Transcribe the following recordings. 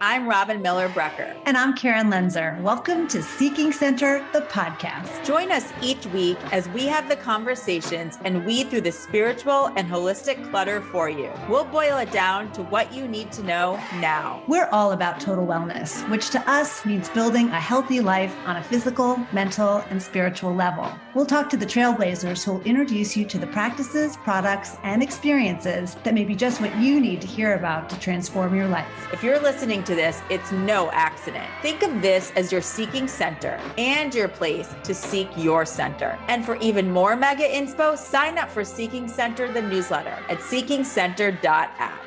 I'm Robin Miller-Brecker. And I'm Karen Lenzer. Welcome to Seeking Center, the podcast. Join us each week as we have the conversations and weed through the spiritual and holistic clutter for you. We'll boil it down to what you need to know now. We're all about total wellness, which to us means building a healthy life on a physical, mental, and spiritual level. We'll talk to the trailblazers who will introduce you to the practices, products, and experiences that may be just what you need to hear about to transform your life. If you're listening to this, it's no accident. Think of this as your seeking center and your place to seek your center. And for even more mega inspo, sign up for Seeking Center, the newsletter at seekingcenter.app.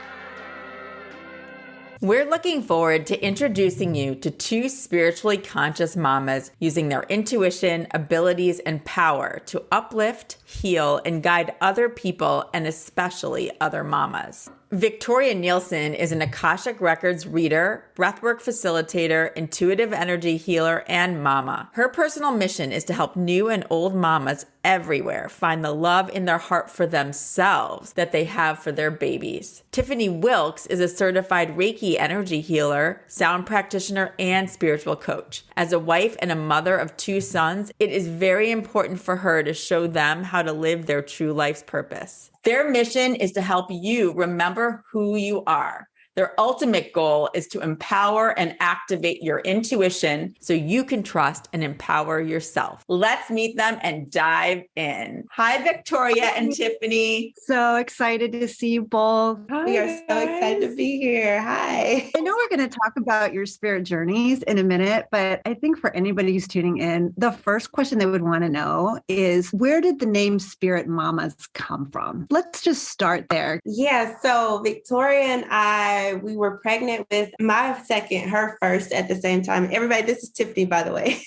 We're looking forward to introducing you to two spiritually conscious mamas using their intuition, abilities, and power to uplift, heal, and guide other people, and especially other mamas. Victoria Nielsen is an Akashic Records Reader, Breathwork facilitator, intuitive energy healer, and mama. Her personal mission is to help new and old mamas everywhere find the love in their heart for themselves that they have for their babies. Tiffany Wilkes is a certified Reiki Energy Healer, sound practitioner, and spiritual coach. As a wife and a mother of two sons, it is very important for her to show them how to live their true life's purpose. Their mission is to help you remember who you are. Their ultimate goal is to empower and activate your intuition so you can trust and empower yourself. Let's meet them and dive in. Hi, Victoria and Tiffany. So excited to see you both. Hi, we are so excited to be here. Hi. I know we're going to talk about your spirit journeys in a minute, but I think for anybody who's tuning in, the first question they would want to know is, where did the name Spirit Mamas come from? Let's just start there. Yeah, so Victoria and we were pregnant with my second, her first at the same time. Everybody, this is Tiffany, by the way.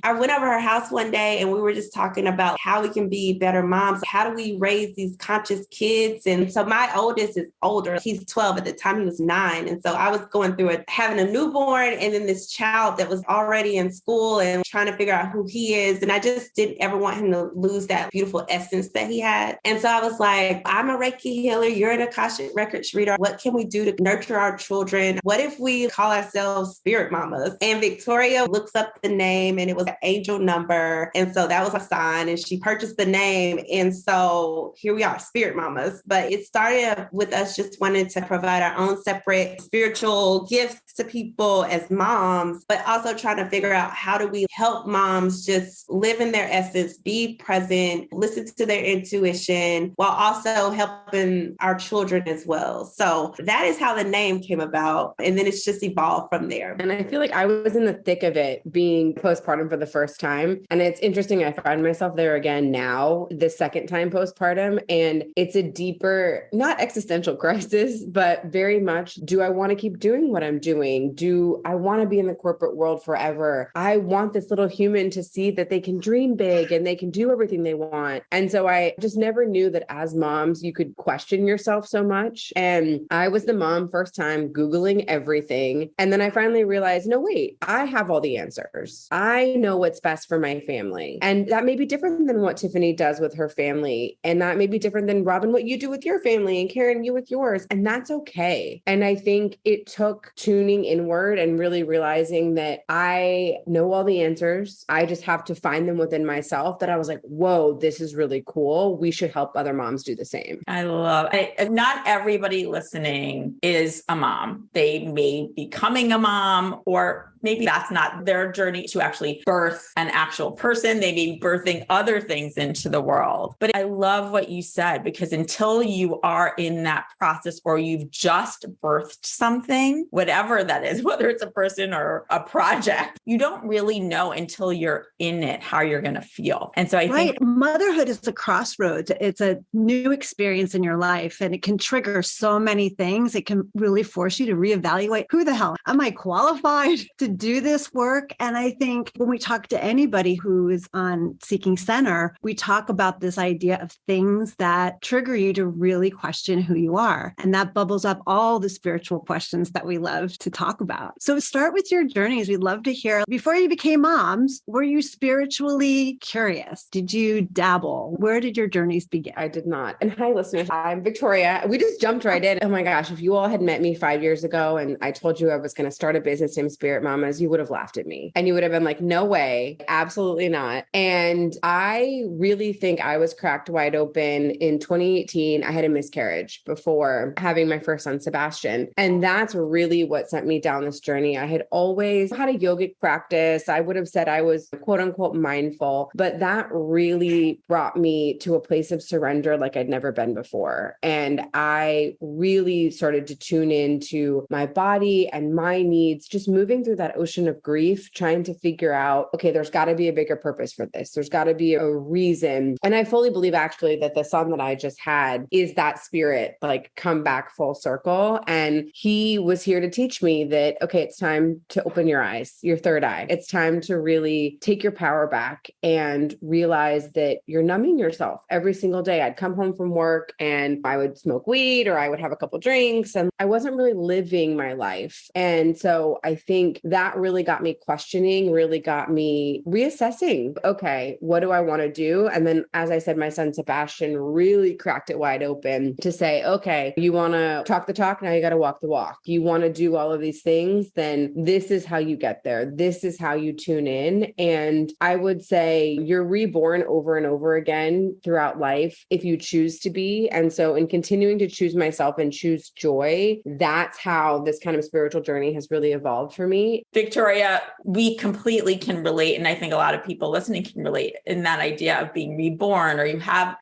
I went over her house one day and we were just talking about how we can be better moms. How do we raise these conscious kids? And so my oldest is older. He's 12 at the time. He was 9. And so I was going through it, having a newborn and then this child that was already in school and trying to figure out who he is. And I just didn't ever want him to lose that beautiful essence that he had. And so I was like, I'm a Reiki healer. You're an Akashic Records Reader. What can we do to nurture our children? What if we call ourselves Spirit Mamas? And Victoria looks up the name and it was an angel number. And so that was a sign and she purchased the name. And so here we are, Spirit Mamas. But it started with us just wanting to provide our own separate spiritual gifts to people as moms, but also trying to figure out how do we help moms just live in their essence, be present, listen to their intuition, while also helping our children as well. So that is how the name came about. And then it's just evolved from there. And I feel like I was in the thick of it being postpartum for the first time. And it's interesting. I find myself there again now, the second time postpartum. And it's a deeper, not existential crisis, but very much, do I want to keep doing what I'm doing? Do I want to be in the corporate world forever? I want this little human to see that they can dream big and they can do everything they want. And so I just never knew that as moms, you could question yourself so much. And I was the mom first time Googling everything. And then I finally realized, no, wait, I have all the answers. I know what's best for my family. And that may be different than what Tiffany does with her family. And that may be different than Robin, what you do with your family, and Karen, you with yours. And that's okay. And I think it took tuning inward and really realizing that I know all the answers. I just have to find them within myself, that I was like, whoa, this is really cool. We should help other moms do the same. I love it. Not everybody listening is a mom. They may be becoming a mom, or maybe that's not their journey to actually birth an actual person. They may be birthing other things into the world. But I love what you said, because until you are in that process, or you've just birthed something, whatever that is, whether it's a person or a project, you don't really know until you're in it how you're going to feel. And so I think motherhood is a crossroads. It's a new experience in your life, and it can trigger so many things. It can really force you to reevaluate, who the hell am I qualified to do this work? And I think when we talk to anybody who is on Seeking Center, we talk about this idea of things that trigger you to really question who you are. And that bubbles up all the spiritual questions that we love to talk about. So start with your journeys. We'd love to hear, before you became moms, were you spiritually curious? Did you dabble? Where did your journeys begin? I did not. And hi, listeners, I'm Victoria. We just jumped right in. Oh my gosh, if you all had met me 5 years ago and I told you I was going to start a business named Spirit Mamas, you would have laughed at me and you would have been like, no way, absolutely not. And I really think I was cracked wide open in 2018. I had a miscarriage before having my first son, Sebastian. And that's really what sent me down this journey. I had always had a yogic practice. I would have said I was quote unquote mindful, but that really brought me to a place of surrender like I'd never been before. And I really started to tune into my body and my needs, just moving through that ocean of grief, trying to figure out, okay, there's got to be a bigger purpose for this. There's got to be a reason. And I fully believe actually that the son that I just had is that spirit, like come back full circle. And he was here to teach me that, okay, it's time to open your eyes, your third eye. It's time to really take your power back and realize that you're numbing yourself every single day. I'd come home from work and I would smoke weed or I would have a couple drinks and I wasn't really living my life. And so I think that really got me questioning, really got me reassessing, okay, what do I want to do? And then, as I said, my son Sebastian really cracked it wide open to say, okay, you want to talk the talk, now you got to walk the walk. You want to do all of these things, then this is how you get there. This is how you tune in. And I would say you're reborn over and over again throughout life if you choose to be. And so in continuing to choose myself and choose joy, that's how this kind of spiritual journey has really evolved for me. Victoria, we completely can relate. And I think a lot of people listening can relate in that idea of being reborn or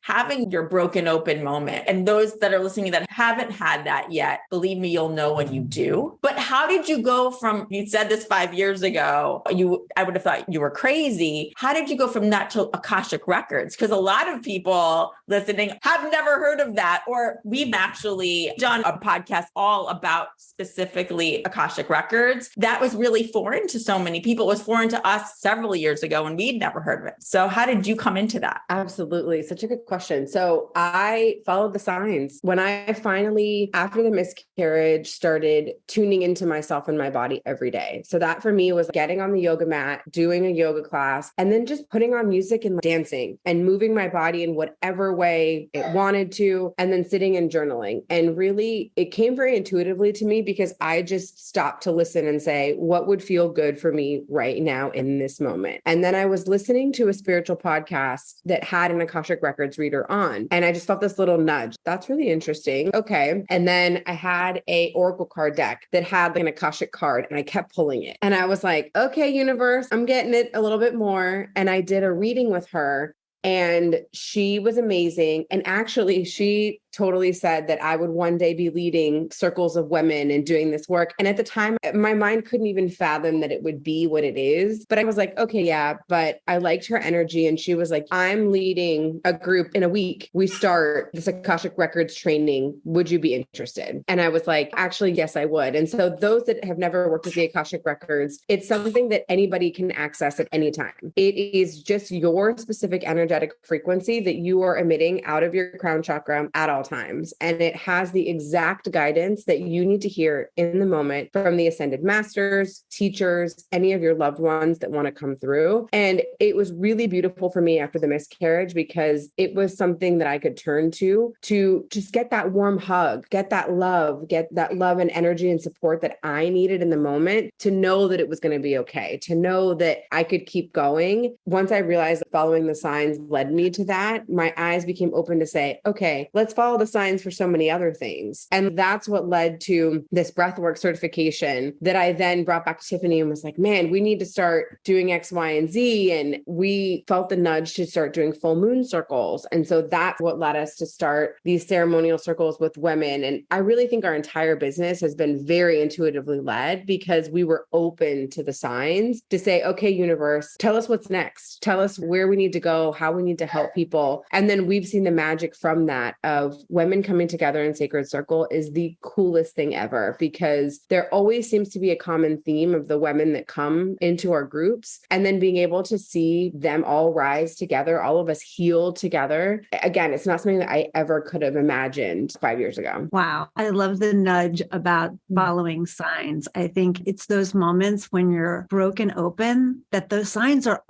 having your broken open moment. And those that are listening that haven't had that yet, believe me, you'll know when you do. But how did you go from, you said this 5 years ago, I would have thought you were crazy. How did you go from that to Akashic Records? Because a lot of people listening have never heard of that, or we've actually done a podcast all about specifically Akashic Records. That was really foreign to so many people. It was foreign to us several years ago and we'd never heard of it. So how did you come into that? Absolutely. Such a good question. So I followed the signs. When I finally, after the miscarriage, started tuning into myself and my body every day. So that for me was getting on the yoga mat, doing a yoga class, and then just putting on music and dancing and moving my body in whatever way it wanted to, and then sitting and journaling. And really, it came very intuitively to me because I just stopped to listen and say, what would feel good for me right now in this moment? And then I was listening to a spiritual podcast that had an Akashic Records Reader on, and I just felt this little nudge. That's really interesting. Okay. And then I had a oracle card deck that had like an Akashic card and I kept pulling it. And I was like, okay, universe, I'm getting it a little bit more. And I did a reading with her. And she was amazing. And actually, she totally said that I would one day be leading circles of women and doing this work. And at the time, my mind couldn't even fathom that it would be what it is. But I was like, okay, yeah, but I liked her energy. And she was like, I'm leading a group in a week. We start this Akashic Records training. Would you be interested? And I was like, actually, yes, I would. And so those that have never worked with the Akashic Records, it's something that anybody can access at any time. It is just your specific energetic frequency that you are emitting out of your crown chakra at all times. And it has the exact guidance that you need to hear in the moment from the ascended masters, teachers, any of your loved ones that want to come through. And it was really beautiful for me after the miscarriage because it was something that I could turn to just get that warm hug, get that love and energy and support that I needed in the moment to know that it was going to be okay, to know that I could keep going. Once I realized that following the signs led me to that, my eyes became open to say, okay, let's follow the signs for so many other things. And that's what led to this breathwork certification that I then brought back to Tiffany and was like, man, we need to start doing X, Y, and Z. And we felt the nudge to start doing full moon circles. And so that's what led us to start these ceremonial circles with women. And I really think our entire business has been very intuitively led because we were open to the signs to say, okay, universe, tell us what's next. Tell us where we need to go, how we need to help people. And then we've seen the magic from that of women coming together in sacred circle is the coolest thing ever because there always seems to be a common theme of the women that come into our groups and then being able to see them all rise together, all of us heal together. Again, it's not something that I ever could have imagined 5 years ago. Wow. I love the nudge about following signs. I think it's those moments when you're broken open that those signs they're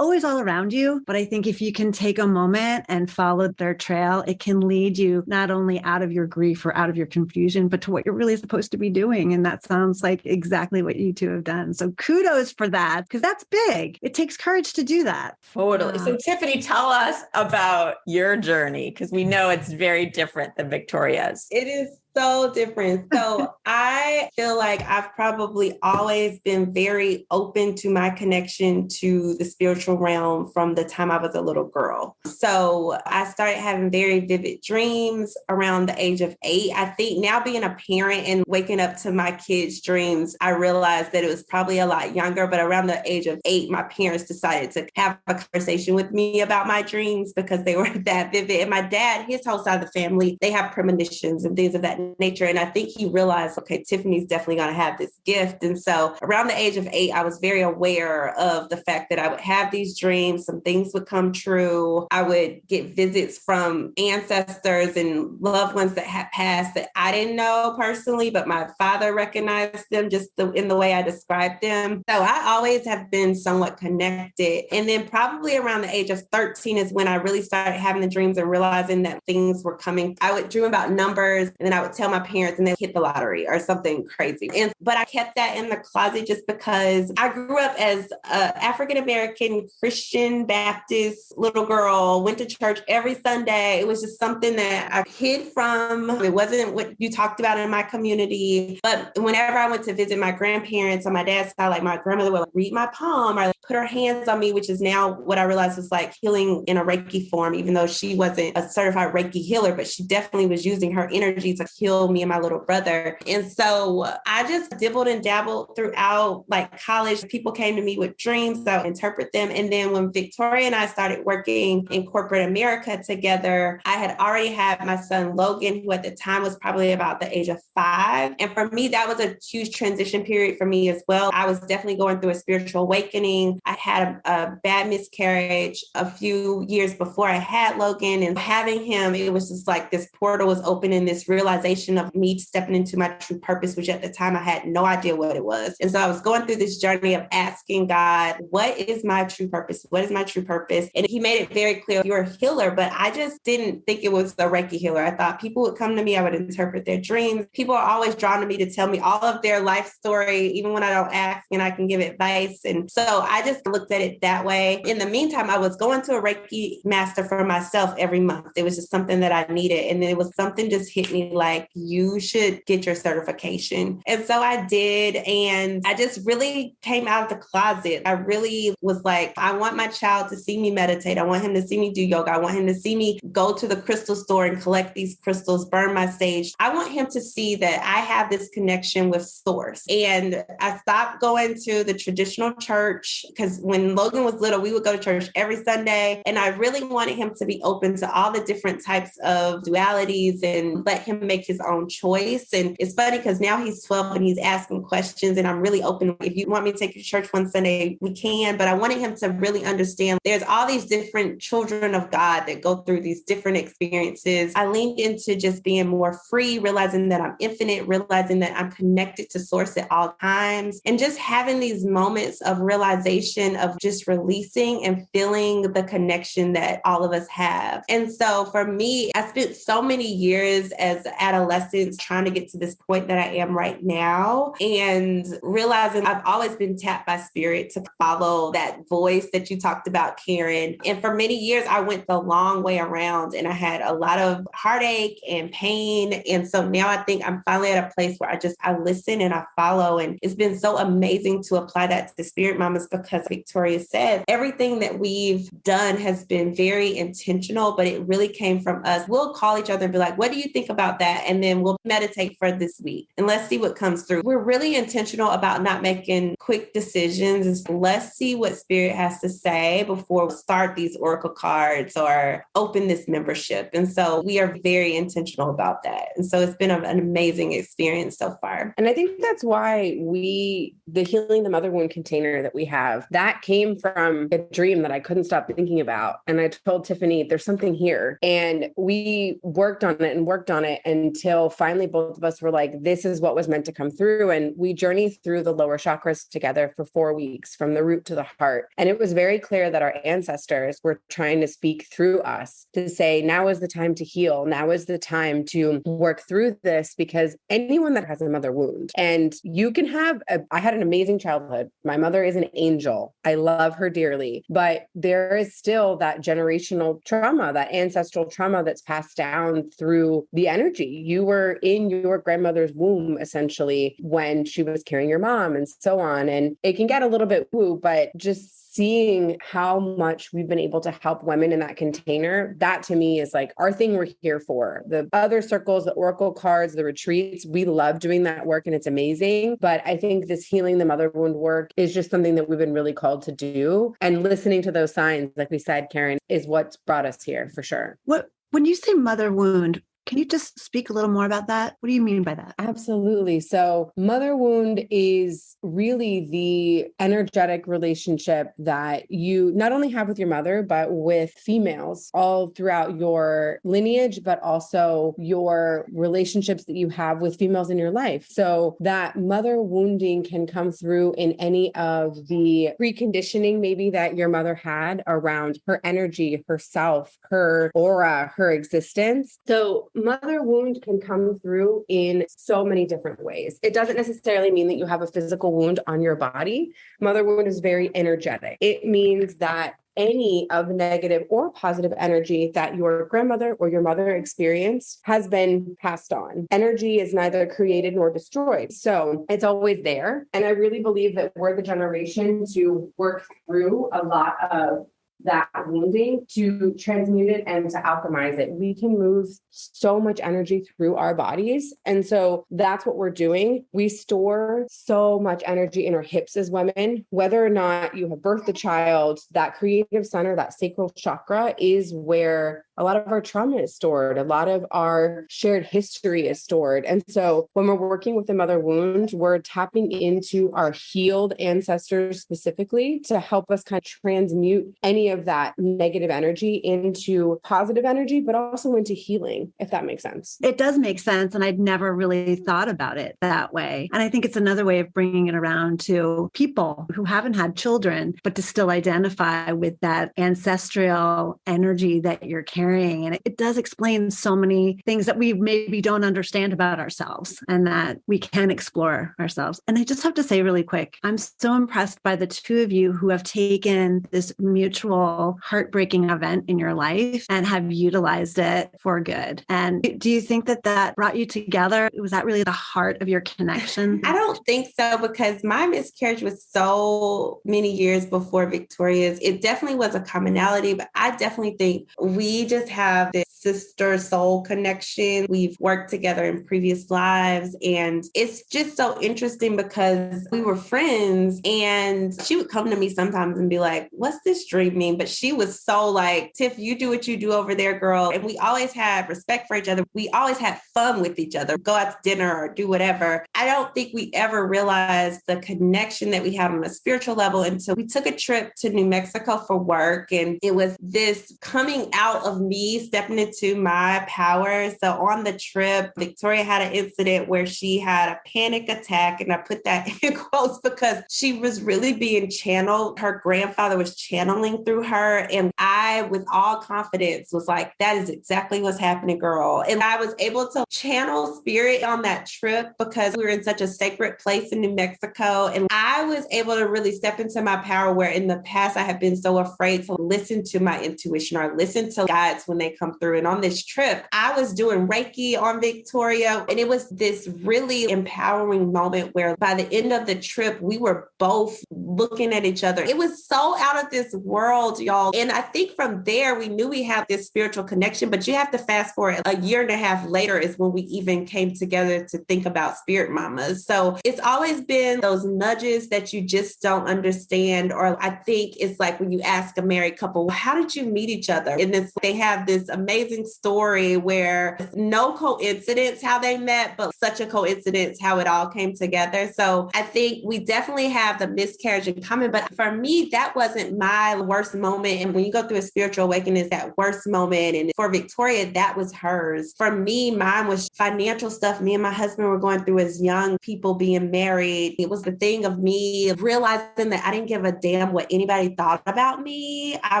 always all around you. But I think if you can take a moment and follow their trail, it can lead you you not only out of your grief or out of your confusion, but to what you're really supposed to be doing. And that sounds like exactly what you two have done. So kudos for that, because that's big. It takes courage to do that. Totally. So Tiffany, tell us about your journey, because we know it's very different than Victoria's. It is so different. So I feel like I've probably always been very open to my connection to the spiritual realm from the time I was a little girl. So I started having very vivid dreams around the age of 8. I think now being a parent and waking up to my kids' dreams, I realized that it was probably a lot younger, but around the age of 8, my parents decided to have a conversation with me about my dreams because they were that vivid. And my dad, his whole side of the family, they have premonitions and things of that nature. And I think he realized, okay, Tiffany's definitely going to have this gift. And so around the age of 8, I was very aware of the fact that I would have these dreams. Some things would come true. I would get visits from ancestors and loved ones that had passed that I didn't know personally, but my father recognized them just in the way I described them. So I always have been somewhat connected. And then probably around the age of 13 is when I really started having the dreams and realizing that things were coming. I would dream about numbers, and then I would tell my parents and they hit the lottery or something crazy. But I kept that in the closet just because I grew up as an African-American Christian Baptist little girl, went to church every Sunday. It was just something that I hid from. It wasn't what you talked about in my community. But whenever I went to visit my grandparents on my dad's side, like my grandmother would read my palm or put her hands on me, which is now what I realized was like healing in a Reiki form, even though she wasn't a certified Reiki healer, but she definitely was using her energy to heal me and my little brother. And so I just dibbled and dabbled throughout like college. People came to me with dreams, so I would interpret them. And then when Victoria and I started working in corporate America together, I had already had my son Logan, who at the time was probably about the age of 5. And for me, that was a huge transition period for me as well. I was definitely going through a spiritual awakening. I had a bad miscarriage a few years before I had Logan, and having him, it was just like this portal was open and this realization of me stepping into my true purpose, which at the time I had no idea what it was. And so I was going through this journey of asking God, what is my true purpose? What is my true purpose? And he made it very clear, you're a healer, but I just didn't think it was a Reiki healer. I thought people would come to me, I would interpret their dreams. People are always drawn to me to tell me all of their life story, even when I don't ask, and I can give advice. And so I just looked at it that way. In the meantime, I was going to a Reiki master for myself every month. It was just something that I needed. And it was something just hit me like, you should get your certification. And so I did. And I just really came out of the closet. I really was like, I want my child to see me meditate. I want him to see me do yoga. I want him to see me go to the crystal store and collect these crystals, burn my sage. I want him to see that I have this connection with source. And I stopped going to the traditional church because when Logan was little, we would go to church every Sunday. And I really wanted him to be open to all the different types of dualities and let him make his own choice. And it's funny because now he's 12 and he's asking questions, and I'm really open. If you want me to take you to church one Sunday, we can. But I wanted him to really understand there's all these different children of God that go through these different experiences. I leaned into just being more free, realizing that I'm infinite, realizing that I'm connected to source at all times, and just having these moments of realization of just releasing and feeling the connection that all of us have. And so for me, I spent so many years as adolescents trying to get to this point that I am right now, and realizing I've always been tapped by spirit to follow that voice that you talked about, Karen. And for many years, I went the long way around, and I had a lot of heartache and pain. And so now I think I'm finally at a place where I listen and I follow. And it's been so amazing to apply that to Spirit Mamas, because Victoria said, everything that we've done has been very intentional, but it really came from us. We'll call each other and be like, what do you think about that? And then we'll meditate for this week and let's see what comes through. We're really intentional about not making quick decisions. Let's see what Spirit has to say before we start these oracle cards or open this membership. And so we are very intentional about that. And so it's been an amazing experience so far. And I think that's why the Healing the Mother Wound container that we have have, that came from a dream that I couldn't stop thinking about. And I told Tiffany, there's something here. And we worked on it until finally both of us were like, this is what was meant to come through. And we journeyed through the lower chakras together for 4 weeks, from the root to the heart. And it was very clear that our ancestors were trying to speak through us to say, now is the time to heal. Now is the time to work through this, because anyone that has a mother wound, and you can have, I had an amazing childhood. My mother is an angel. I love her dearly, but there is still that generational trauma, that ancestral trauma that's passed down through the energy. You were in your grandmother's womb, essentially, when she was carrying your mom and so on. And it can get a little bit woo, but just seeing how much we've been able to help women in that container, that to me is like our thing we're here for. The other circles, the oracle cards, the retreats, we love doing that work and it's amazing. But I think this healing the mother wound work is just something that we've been really called to do. And listening to those signs, like we said, Karen, is what's brought us here for sure. When you say mother wound, can you just speak a little more about that? What do you mean by that? Absolutely. So mother wound is really the energetic relationship that you not only have with your mother, but with females all throughout your lineage, but also your relationships that you have with females in your life. So that mother wounding can come through in any of the preconditioning maybe that your mother had around her energy, herself, her aura, her existence. So mother wound can come through in so many different ways. It doesn't necessarily mean that you have a physical wound on your body. Mother wound is very energetic. It means that any of negative or positive energy that your grandmother or your mother experienced has been passed on. Energy is neither created nor destroyed. So it's always there. And I really believe that we're the generation to work through a lot of that wounding, to transmute it and to alchemize it. We can move so much energy through our bodies. And so that's what we're doing. We store so much energy in our hips as women, whether or not you have birthed a child. That creative center, that sacral chakra, is where a lot of our trauma is stored. A lot of our shared history is stored. And so when we're working with the mother wound, we're tapping into our healed ancestors specifically to help us kind of transmute any of that negative energy into positive energy, but also into healing, if that makes sense. It does make sense. And I'd never really thought about it that way. And I think it's another way of bringing it around to people who haven't had children, but to still identify with that ancestral energy that you're carrying. And it does explain so many things that we maybe don't understand about ourselves and that we can explore ourselves. And I just have to say really quick, I'm so impressed by the two of you who have taken this mutual heartbreaking event in your life and have utilized it for good. And do you think that that brought you together? Was that really the heart of your connection? I don't think so, because my miscarriage was so many years before Victoria's. It definitely was a commonality, but I definitely think we just have this sister soul connection. We've worked together in previous lives. And it's just so interesting because we were friends and she would come to me sometimes and be like, what's this dream mean? But she was so like, Tiff, you do what you do over there, girl. And we always had respect for each other. We always had fun with each other, go out to dinner or do whatever. I don't think we ever realized the connection that we had on a spiritual level until we took a trip to New Mexico for work. And it was this coming out of me, stepping into my power. So on the trip, Victoria had an incident where she had a panic attack. And I put that in quotes because she was really being channeled. Her grandfather was channeling through her. And I, with all confidence, was like, that is exactly what's happening, girl. And I was able to channel spirit on that trip because we were in such a sacred place in New Mexico. And I was able to really step into my power where in the past I have been so afraid to listen to my intuition or listen to guides when they come through. And on this trip, I was doing Reiki on Victoria. And it was this really empowering moment where by the end of the trip, we were both looking at each other. It was so out of this world, y'all. And I think from there, we knew we had this spiritual connection, but you have to fast forward a year and a half later is when we even came together to think about spirit mamas. So it's always been those nudges that you just don't understand. Or I think it's like when you ask a married couple, well, how did you meet each other? And they have this amazing story where no coincidence how they met, but such a coincidence how it all came together. So I think we definitely have the miscarriage in common. But for me, that wasn't my worst moment. And when you go through a spiritual awakening, it's that worst moment. And for Victoria, that was hers. For me, mine was financial stuff. Me and my husband were going through as young people being married. It was the thing of me realizing that I didn't give a damn what anybody thought about me. I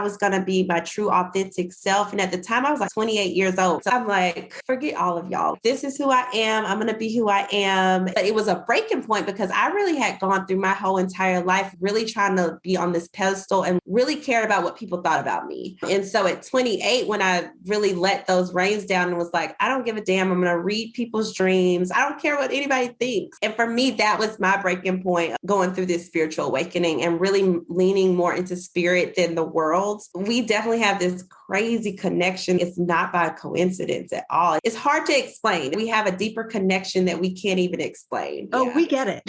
was going to be my true authentic self. And at the time I was like 28 years old. So I'm like, forget all of y'all. This is who I am. I'm going to be who I am. But it was a breaking point because I really had gone through my whole entire life really trying to be on this pedestal and really cared about what people thought about me. And so at 28, when I really let those reins down and was like, I don't give a damn. I'm going to read people's dreams. I don't care what anybody thinks. And for me, that was my breaking point going through this spiritual awakening and really leaning more into spirit than the world. We definitely have this crazy connection. It's not by coincidence at all. It's hard to explain. We have a deeper connection that we can't even explain. Oh, we get it.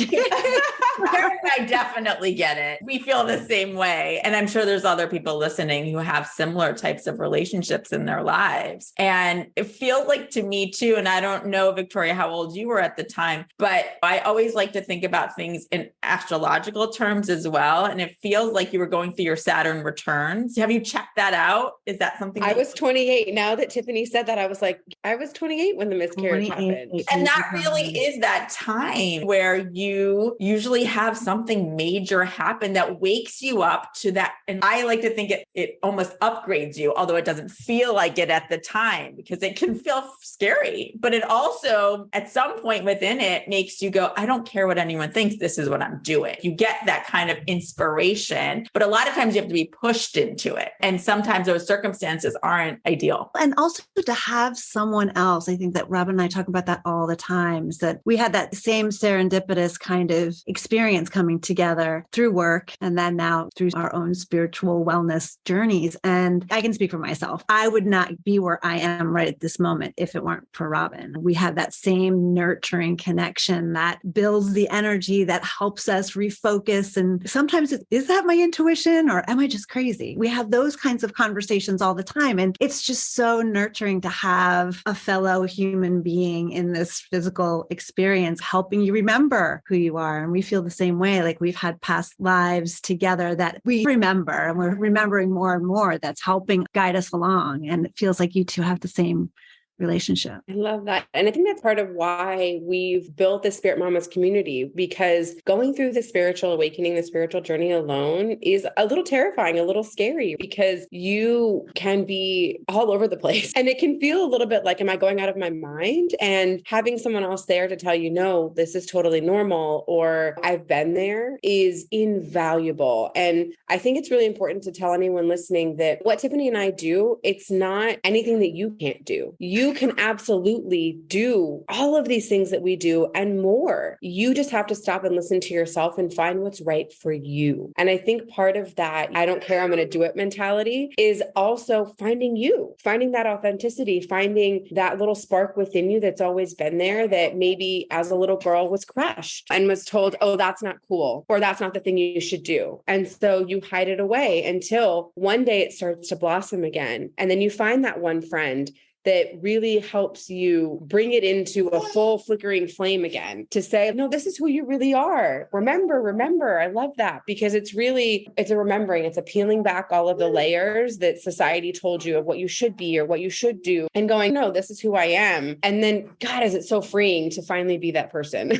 I definitely get it. We feel the same way. And I'm sure there's other people listening who have similar types of relationships in their lives. And it feels like to me too, and I don't know, Victoria, how old you were at the time, but I always like to think about things in astrological terms as well. And it feels like you were going through your Saturn returns. Have you checked that out? Is that something? I was 28. Now that Tiffany said that, I was like, I was 28 when the miscarriage happened. And that really is that time where you usually have something major happen that wakes you up to that. And I like to think it almost upgrades you, although it doesn't feel like it at the time because it can feel scary. But it also, at some point within it, makes you go, I don't care what anyone thinks. This is what I'm doing. You get that kind of inspiration. But a lot of times you have to be pushed into it. And sometimes those circumstances aren't ideal. And also to have someone else, I think that Rob and I talk about that all the time, is that we had that same serendipitous kind of experience coming together through work and then now through our own spiritual wellness journeys. And I can speak for myself. I would not be where I am right at this moment if it weren't for Robin. We have that same nurturing connection that builds the energy that helps us refocus. And sometimes is that my intuition or am I just crazy? We have those kinds of conversations all the time. And it's just so nurturing to have a fellow human being in this physical experience helping you remember who you are. And we feel the same way. Like we've had past lives together that we remember and we're remembering more and more. That's helping guide us along. And it feels like you two have the same relationship. I love that. And I think that's part of why we've built the Spirit Mamas community, because going through the spiritual awakening, the spiritual journey alone is a little terrifying, a little scary, because you can be all over the place and it can feel a little bit like, am I going out of my mind? And having someone else there to tell you, no, this is totally normal, or I've been there, is invaluable. And I think it's really important to tell anyone listening that what Tiffany and I do, it's not anything that you can't do. You can absolutely do all of these things that we do and more. You just have to stop and listen to yourself and find what's right for you. And I think part of that, I don't care, I'm going to do it mentality, is also finding you, finding that authenticity, finding that little spark within you that's always been there, that maybe as a little girl was crushed and was told, oh, that's not cool, or that's not the thing you should do. And so you hide it away until one day it starts to blossom again. And then you find that one friend that really helps you bring it into a full flickering flame again, to say, no, this is who you really are. Remember. I love that, because it's a remembering, it's a peeling back all of the layers that society told you of what you should be or what you should do, and going, no, this is who I am. And then, God, is it so freeing to finally be that person.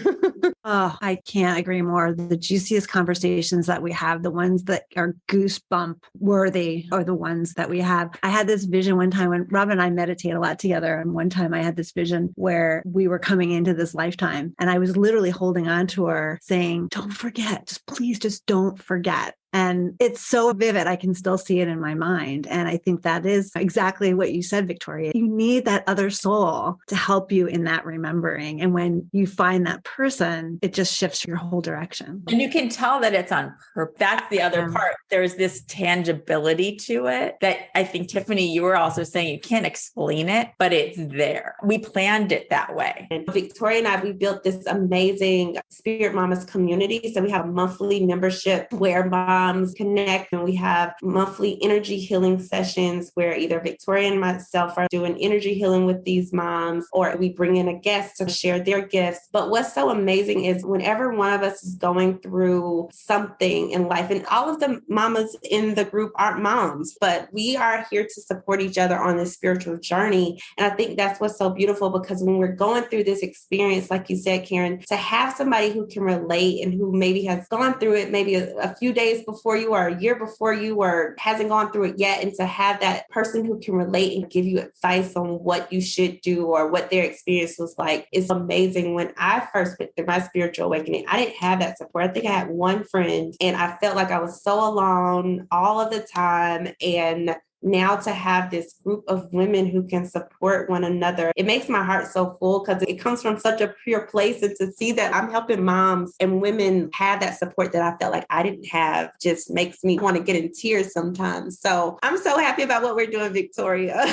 Oh, I can't agree more. The juiciest conversations that we have, the ones that are goosebump worthy, are the ones that we have. I had this vision one time when Rob and I meditate a lot together. And one time I had this vision where we were coming into this lifetime and I was literally holding on to her saying, don't forget, please don't forget And it's so vivid. I can still see it in my mind. And I think that is exactly what you said, Victoria. You need that other soul to help you in that remembering. And when you find that person, it just shifts your whole direction. And you can tell that it's on purpose. That's the other part. There's this tangibility to it that I think, Tiffany, you were also saying you can't explain it, but it's there. We planned it that way. And Victoria and I, we built this amazing Spirit Mamas community. So we have a monthly membership where moms connect, and we have monthly energy healing sessions where either Victoria and myself are doing energy healing with these moms, or we bring in a guest to share their gifts. But what's so amazing is whenever one of us is going through something in life, and all of the mamas in the group aren't moms, but we are here to support each other on this spiritual journey. And I think that's what's so beautiful, because when we're going through this experience, like you said, Karen, to have somebody who can relate and who maybe has gone through it maybe a few days before you or a year before you or hasn't gone through it yet, and to have that person who can relate and give you advice on what you should do or what their experience was like is amazing. When I first went through my spiritual awakening, I didn't have that support. I think I had one friend, and I felt like I was so alone all of the time. And now to have this group of women who can support one another, it makes my heart so full, because it comes from such a pure place. And to see that I'm helping moms and women have that support that I felt like I didn't have just makes me want to get in tears sometimes. So I'm so happy about what we're doing, Victoria.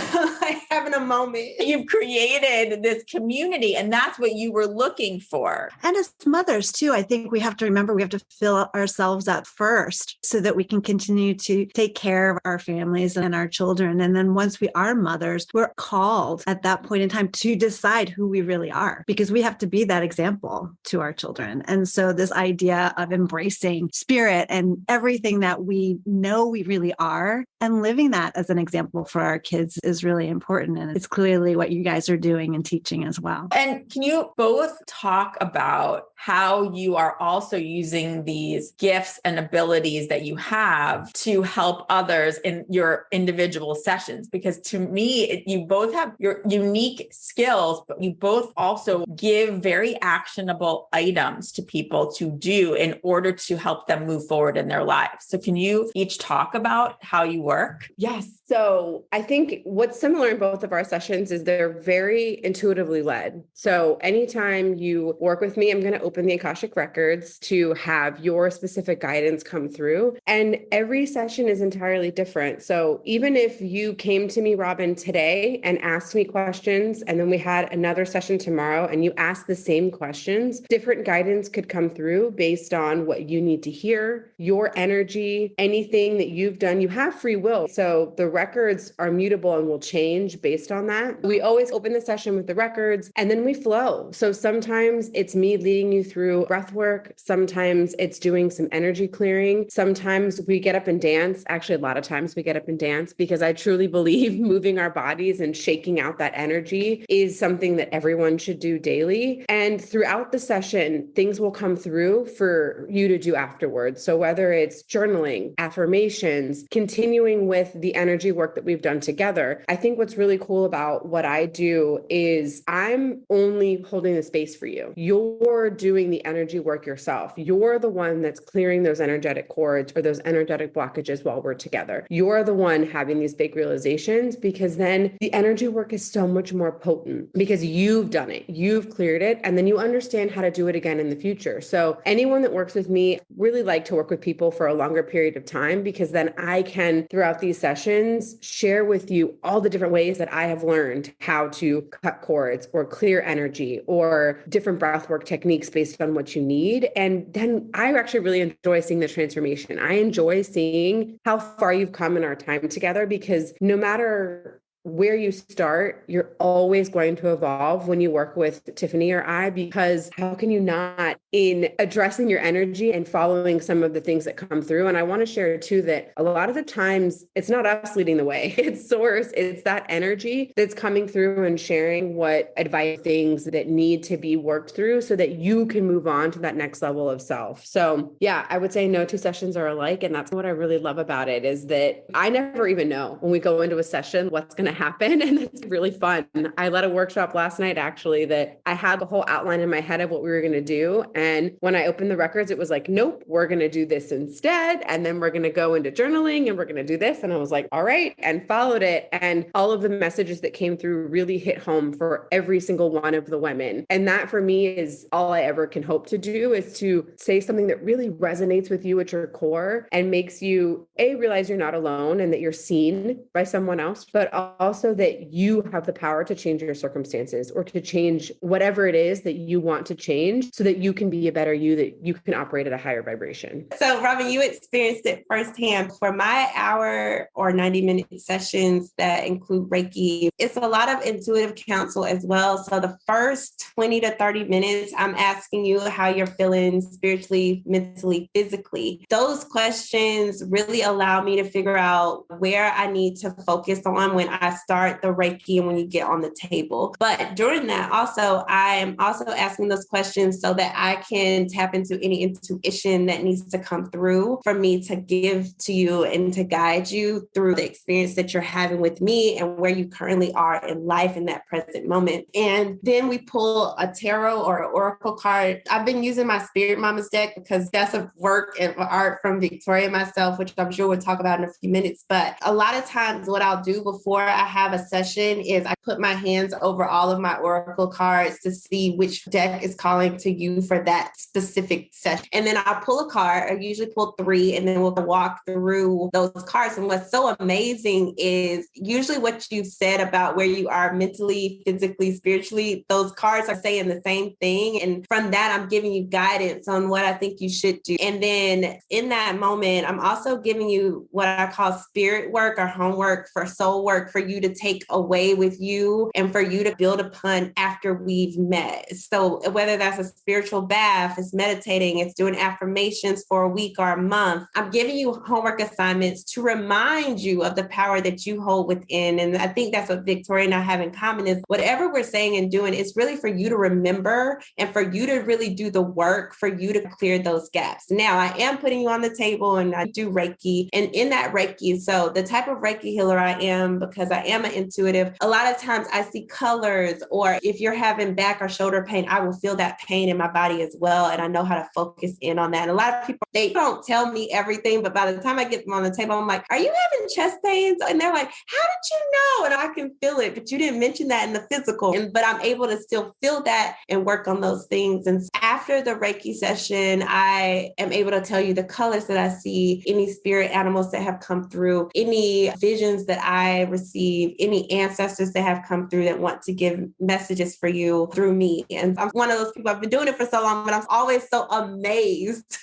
Like having a moment. You've created this community, and that's what you were looking for. And as mothers too, I think we have to remember we have to fill ourselves up first so that we can continue to take care of our families and our children. And then once we are mothers, we're called at that point in time to decide who we really are, because we have to be that example to our children. And so this idea of embracing spirit and everything that we know we really are and living that as an example for our kids is really important. And it's clearly what you guys are doing and teaching as well. And can you both talk about how you are also using these gifts and abilities that you have to help others in your individual sessions? Because to me, you both have your unique skills, but you both also give very actionable items to people to do in order to help them move forward in their lives. So can you each talk about how you work? Yes. So I think what's similar in both of our sessions is they're very intuitively led. So anytime you work with me, I'm going to open the Akashic Records to have your specific guidance come through. And every session is entirely different. So even if you came to me, Robin, today and asked me questions, and then we had another session tomorrow and you asked the same questions, different guidance could come through based on what you need to hear, your energy, anything that you've done. You have free will. So the records are mutable and will change based on that. We always open the session with the records and then we flow. So sometimes it's me leading you through breath work. Sometimes it's doing some energy clearing. Sometimes we get up and dance. Actually, a lot of times we get up and dance, because I truly believe moving our bodies and shaking out that energy is something that everyone should do daily. And throughout the session, things will come through for you to do afterwards. So whether it's journaling, affirmations, continuing with the energy work that we've done together, I think what's really cool about what I do is I'm only holding the space for you. You're doing the energy work yourself. You're the one that's clearing those energetic cords or those energetic blockages while we're together. You're the one having these big realizations, because then the energy work is so much more potent because you've done it, you've cleared it, and then you understand how to do it again in the future. So anyone that works with me, really like to work with people for a longer period of time, because then I can, throughout these sessions, share with you all the different ways that I have learned how to cut cords or clear energy or different breathwork techniques based on what you need. And then I actually really enjoy seeing the transformation. I enjoy seeing how far you've come in our time together, because no matter where you start, you're always going to evolve when you work with Tiffany or I, because how can you not in addressing your energy and following some of the things that come through? And I want to share too, that a lot of the times it's not us leading the way, it's source, it's that energy that's coming through and sharing what advice, things that need to be worked through so that you can move on to that next level of self. So yeah, I would say no two sessions are alike. And that's what I really love about it, is that I never even know when we go into a session what's going to happen. And it's really fun. I led a workshop last night, actually, that I had the whole outline in my head of what we were going to do. And when I opened the records, it was like, nope, we're going to do this instead. And then we're going to go into journaling and we're going to do this. And I was like, all right, and followed it. And all of the messages that came through really hit home for every single one of the women. And that for me is all I ever can hope to do, is to say something that really resonates with you at your core and makes you realize you're not alone and that you're seen by someone else, but also that you have the power to change your circumstances or to change whatever it is that you want to change so that you can be a better you, that you can operate at a higher vibration. So Robin, you experienced it firsthand. For my hour or 90-minute sessions that include Reiki, it's a lot of intuitive counsel as well. So the first 20 to 30 minutes, I'm asking you how you're feeling spiritually, mentally, physically. Those questions really allow me to figure out where I need to focus on when I start the Reiki and when you get on the table. But during that also, I am also asking those questions so that I can tap into any intuition that needs to come through for me to give to you and to guide you through the experience that you're having with me and where you currently are in life in that present moment. And then we pull a tarot or an oracle card. I've been using my Spirit Mama's deck because that's a work and art from Victoria myself, which I'm sure we'll talk about in a few minutes. But a lot of times what I'll do before I have a session is I put my hands over all of my oracle cards to see which deck is calling to you for that specific session. And then I'll pull a card. I usually pull 3, and then we'll walk through those cards. And what's so amazing is usually what you said about where you are mentally, physically, spiritually, those cards are saying the same thing. And from that, I'm giving you guidance on what I think you should do. And then in that moment, I'm also giving you what I call spirit work or homework for soul work for you to take away with you and for you to build upon after we've met. So whether that's a spiritual bath, it's meditating, it's doing affirmations for a week or a month, I'm giving you homework assignments to remind you of the power that you hold within. And I think that's what Victoria and I have in common is whatever we're saying and doing, it's really for you to remember and for you to really do the work for you to clear those gaps. Now, I am putting you on the table and I do Reiki. And in that Reiki, so the type of Reiki healer I am, because I am an intuitive, a lot of times I see colors, or if you're having back or shoulder pain, I will feel that pain in my body as well. And I know how to focus in on that. And a lot of people, they don't tell me everything, but by the time I get them on the table, I'm like, are you having chest pains? And they're like, how did you know? And I can feel it, but you didn't mention that in the physical. But I'm able to still feel that and work on those things. And after the Reiki session, I am able to tell you the colors that I see, any spirit animals that have come through, any visions that I receive, any ancestors that have come through that want to give messages for you through me. And I'm one of those people, I've been doing it for so long, but I'm always so amazed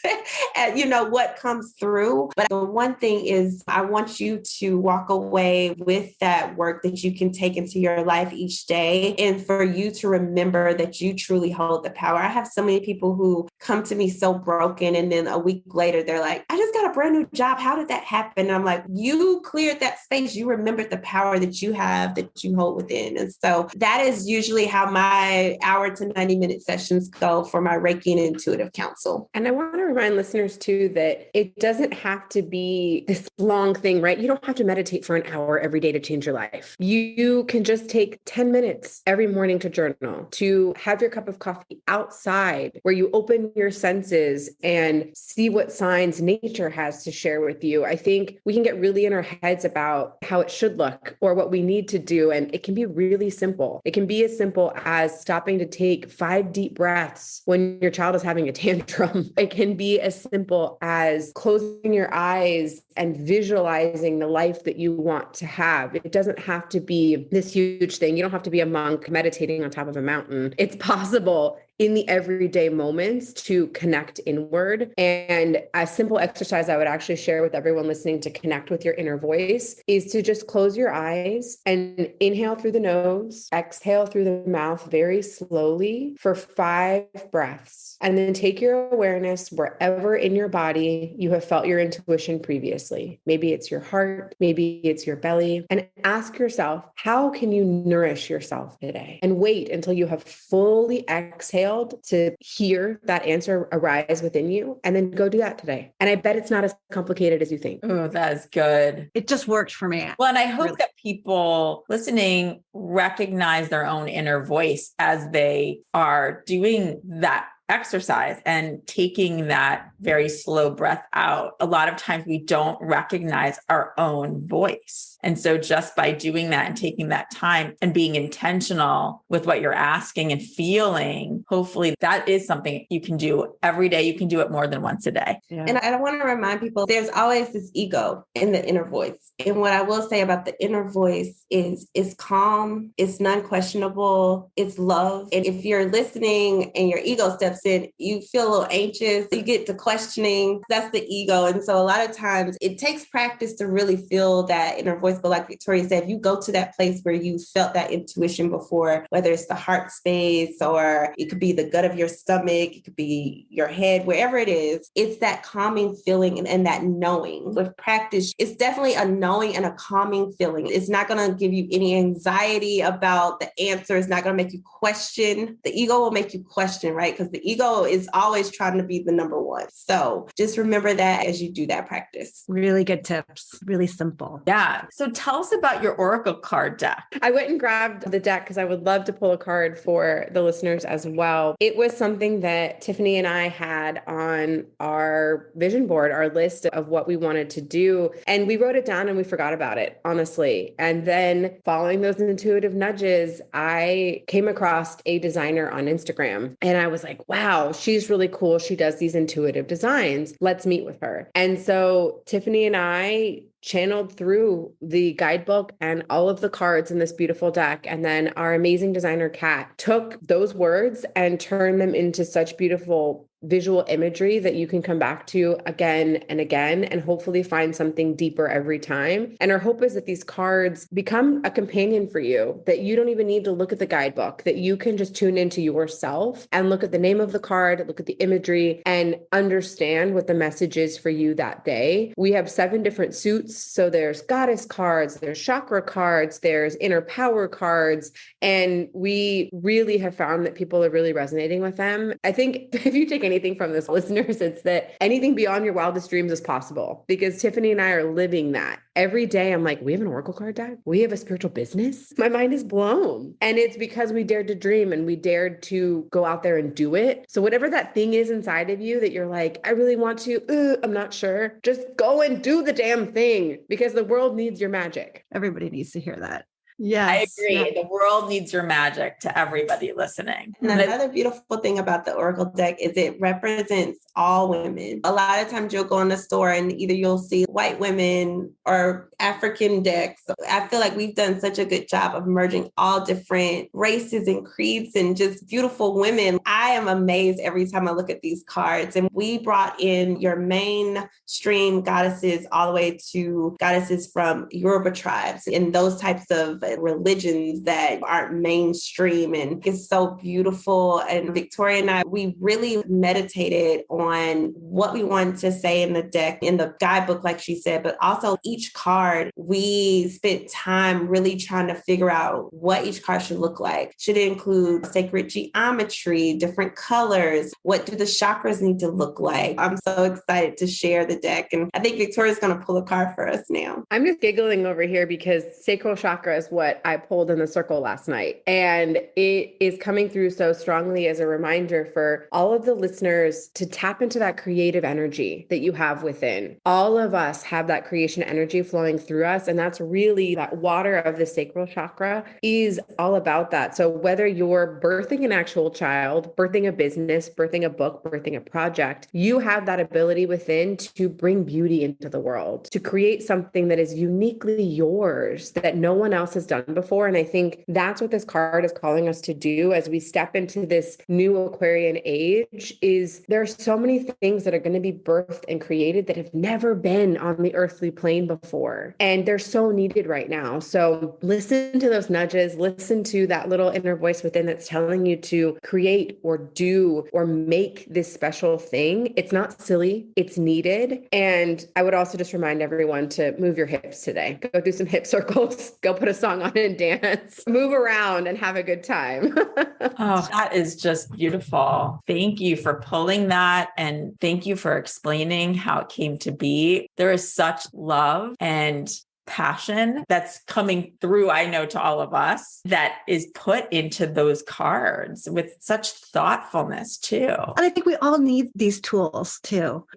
at, what comes through. But the one thing is I want you to walk away with that work that you can take into your life each day. And for you to remember that you truly hold the power. I have so many people who come to me so broken. And then a week later, they're like, I just got a brand new job. How did that happen? And I'm like, you cleared that space. You remembered the power that you have, that you hold within. And so that is usually how my hour to 90-minute sessions go for my Reiki and intuitive counsel. And I want to remind listeners too, that it doesn't have to be this long thing, right? You don't have to meditate for an hour every day to change your life. You can just take 10 minutes every morning to journal, to have your cup of coffee outside where you open your senses and see what signs nature has to share with you. I think we can get really in our heads about how it should look or what we need to do. And it can be really simple. It can be as simple as stopping to take 5 deep breaths when your child is having a tantrum. It can be as simple as closing your eyes and visualizing the life that you want to have. It doesn't have to be this huge thing. You don't have to be a monk meditating on top of a mountain. It's possible in the everyday moments to connect inward. And a simple exercise I would actually share with everyone listening to connect with your inner voice is to just close your eyes and inhale through the nose, exhale through the mouth very slowly for 5 breaths. And then take your awareness wherever in your body you have felt your intuition previously. Maybe it's your heart, maybe it's your belly, and ask yourself, how can you nourish yourself today? And wait until you have fully exhaled exhaled to hear that answer arise within you, and then go do that today. And I bet it's not as complicated as you think. Oh, that is good. It just worked for me. Well, and I hope Really. that people listening recognize their own inner voice as they are doing that exercise and taking that very slow breath out. A lot of times we don't recognize our own voice. And so just by doing that and taking that time and being intentional with what you're asking and feeling, hopefully that is something you can do every day. You can do it more than once a day. Yeah. And I want to remind people there's always this ego in the inner voice. And what I will say about the inner voice is it's calm, it's non-questionable, it's love. And if you're listening and your ego steps in, you feel a little anxious, you get to questioning, that's the ego. And so a lot of times it takes practice to really feel that inner voice. But like Victoria said, you go to that place where you felt that intuition before, whether it's the heart space or it could be the gut of your stomach, it could be your head, wherever it is, it's that calming feeling and that knowing. With practice, it's definitely a knowing and a calming feeling. It's not going to give you any anxiety about the answer. It's not going to make you question. The ego will make you question, right? Because the ego is always trying to be the number one. So just remember that as you do that practice. Really good tips. Really simple. Yeah. So tell us about your Oracle card deck. I went and grabbed the deck because I would love to pull a card for the listeners as well. It was something that Tiffany and I had on our vision board, our list of what we wanted to do. And we wrote it down and we forgot about it, honestly. And then following those intuitive nudges, I came across a designer on Instagram and I was like, wow, she's really cool. She does these intuitive designs. Let's meet with her. And so Tiffany and I channeled through the guidebook and all of the cards in this beautiful deck. And then our amazing designer, Kat, took those words and turned them into such beautiful visual imagery that you can come back to again and again and hopefully find something deeper every time. And our hope is that these cards become a companion for you, that you don't even need to look at the guidebook, that you can just tune into yourself and look at the name of the card, look at the imagery, and understand what the message is for you that day. We have 7 different suits. So there's goddess cards, there's chakra cards, there's inner power cards, and we really have found that people are really resonating with them. I think if you take anything from this, listeners, it's that anything beyond your wildest dreams is possible, because Tiffany and I are living that. Every day I'm like, we have an Oracle card deck? We have a spiritual business? My mind is blown. And it's because we dared to dream and we dared to go out there and do it. So whatever that thing is inside of you that you're like, I really want to, I'm not sure. Just go and do the damn thing, because the world needs your magic. Everybody needs to hear that. Yes. I agree. The world needs your magic, to everybody listening. And another beautiful thing about the Oracle deck is it represents all women. A lot of times you'll go in the store and either you'll see white women or African decks. I feel like we've done such a good job of merging all different races and creeds and just beautiful women. I am amazed every time I look at these cards. And we brought in your mainstream goddesses all the way to goddesses from Yoruba tribes and those types of religions that aren't mainstream. And it's so beautiful. And Victoria and I, we really meditated on what we wanted to say in the deck, in the guidebook, like she said, but also each card, we spent time really trying to figure out what each card should look like. Should it include sacred geometry, different colors? What do the chakras need to look like? I'm so excited to share the deck. And I think Victoria's going to pull a card for us now. I'm just giggling over here because sacral chakra is what I pulled in the circle last night. And it is coming through so strongly as a reminder for all of the listeners to tap into that creative energy that you have within. All of us have that creation energy flowing through us. And that's really that water of the sacral chakra is all about that. So whether you're birthing an actual child, birthing a business, birthing a book, birthing a project, you have that ability within to bring beauty into the world, to create something that is uniquely yours that no one else has done before. And I think that's what this card is calling us to do as we step into this new Aquarian age. Is there are so many things that are going to be birthed and created that have never been on the earthly plane before. And they're so needed right now. So listen to those nudges, listen to that little inner voice within that's telling you to create or do or make this special thing. It's not silly, it's needed. And I would also just remind everyone to move your hips today. Go do some hip circles, go put a song song on and dance, move around and have a good time. Oh, that is just beautiful. Thank you for pulling that. And thank you for explaining how it came to be. There is such love and passion that's coming through, I know, to all of us, that is put into those cards with such thoughtfulness too. And I think we all need these tools too.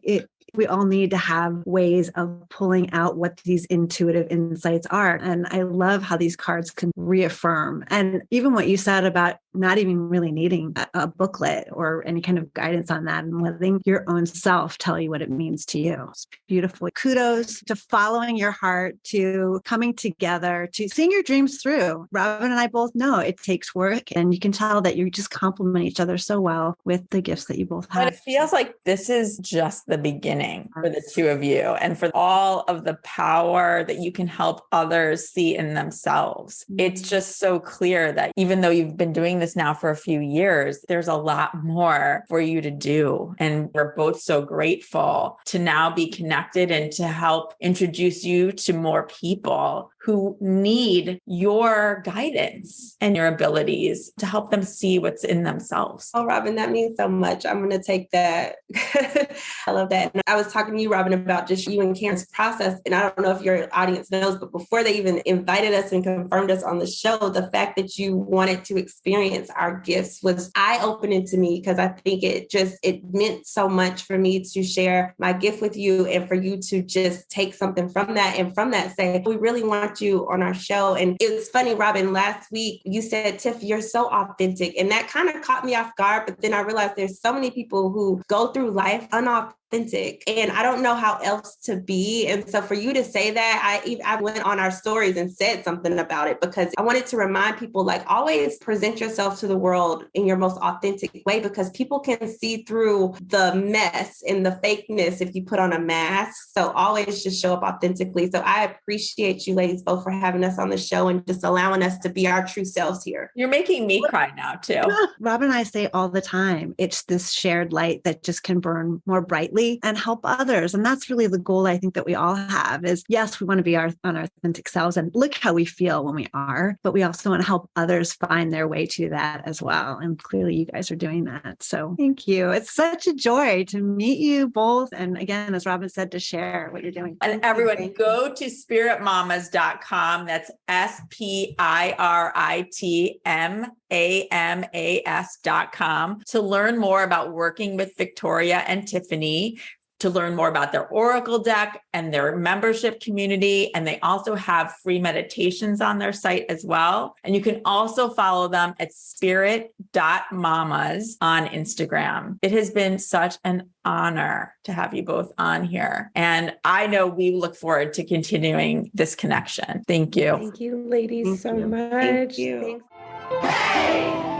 We all need to have ways of pulling out what these intuitive insights are. And I love how these cards can reaffirm. And even what you said about not even really needing a booklet or any kind of guidance on that, and letting your own self tell you what it means to you. It's beautiful. Kudos to following your heart, to coming together, to seeing your dreams through. Robin and I both know it takes work, and you can tell that you just complement each other so well with the gifts that you both have. But it feels like this is just the beginning for the two of you, and for all of the power that you can help others see in themselves. It's just so clear that even though you've been doing this now for a few years, there's a lot more for you to do. And we're both so grateful to now be connected and to help introduce you to more people who need your guidance and your abilities to help them see what's in themselves. Oh, Robin, that means so much. I'm going to take that. I love that. And I was talking to you, Robin, about just you and Karen's process. And I don't know if your audience knows, but before they even invited us and confirmed us on the show, the fact that you wanted to experience our gifts was eye-opening to me, because I think it meant so much for me to share my gift with you, and for you to just take something from that, and from that say, we really want you on our show. And it was funny, Robin, last week you said, Tiff, you're so authentic. And that kind of caught me off guard. But then I realized there's so many people who go through life unauthentic, and I don't know how else to be. And so for you to say that, I went on our stories and said something about it, because I wanted to remind people, like, always present yourself to the world in your most authentic way, because people can see through the mess and the fakeness if you put on a mask. So always just show up authentically. So I appreciate you ladies both for having us on the show and just allowing us to be our true selves here. You're making me cry now too. Robin and I say all the time, it's this shared light that just can burn more brightly and help others. And that's really the goal I think that we all have is, yes, we want to be on our authentic selves and look how we feel when we are, but we also want to help others find their way to that as well. And clearly you guys are doing that. So thank you. It's such a joy to meet you both. And again, as Robin said, to share what you're doing. And everyone, go to spiritmamas.com. That's spiritmamas.com to learn more about working with Victoria and Tiffany, to learn more about their Oracle deck and their membership community. And they also have free meditations on their site as well. And you can also follow them at spirit.mamas on Instagram. It has been such an honor to have you both on here. And I know we look forward to continuing this connection. Thank you. Thank you, ladies, so much. Thank you. Thanks.